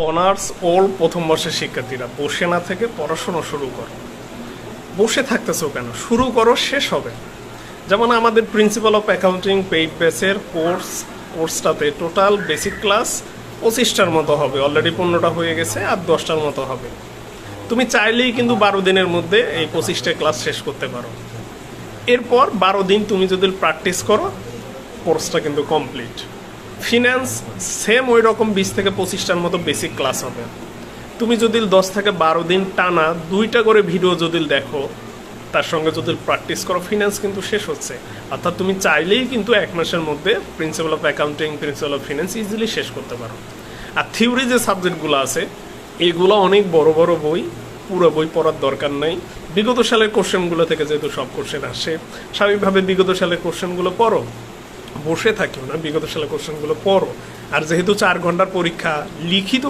Honours old প্রথম বর্ষের শিক্ষার্থীরা বসে না থেকে পড়াশোনা শুরু করো। বসে থাকতেছো কেন? শুরু করো, শেষ হবে। যেমন আমাদের প্রিন্সিপাল অফ অ্যাকাউন্টিং পেইড বেসের কোর্সটাতে টোটাল বেসিক ক্লাস 25টার মতো হবে, অলরেডি 15টা হয়ে গেছে, আর 10টার মতো হবে। তুমি চাইলেই কিন্তু 12 দিনের মধ্যে এই 25টা ক্লাস শেষ করতে পারো। এরপর 12 দিন তুমি যদি প্র্যাকটিস করো, কোর্সটা কিন্তু কমপ্লিট। ফিন্যান্স সেম ওই রকম 20 থেকে 25টার মতো বেসিক ক্লাস হবে। তুমি যদি 10 থেকে 12 দিন টানা 2টা করে ভিডিও যদি দেখো, তার সঙ্গে যদি প্র্যাকটিস করো, ফিন্যান্স কিন্তু শেষ হচ্ছে। অর্থাৎ তুমি চাইলেই কিন্তু 1 মাসের মধ্যে principal of accounting, principal of finance easily শেষ করতে পারো। আর থিওরি যে সাবজেক্টগুলো আছে, এগুলো অনেক বড় বড় বই, পুরো বই পড়ার দরকার নাই। বিগত সালের কোশ্চেনগুলো থেকে যেহেতু সব কোশ্চেন আসে, স্বাভাবিকভাবে বিগত সালের কোশ্চেনগুলো পড়ো, বসে থাকিও না, বিগত সালের কোশ্চেনগুলো পড়ো। আর যেহেতু 4 ঘন্টার পরীক্ষা, লিখিত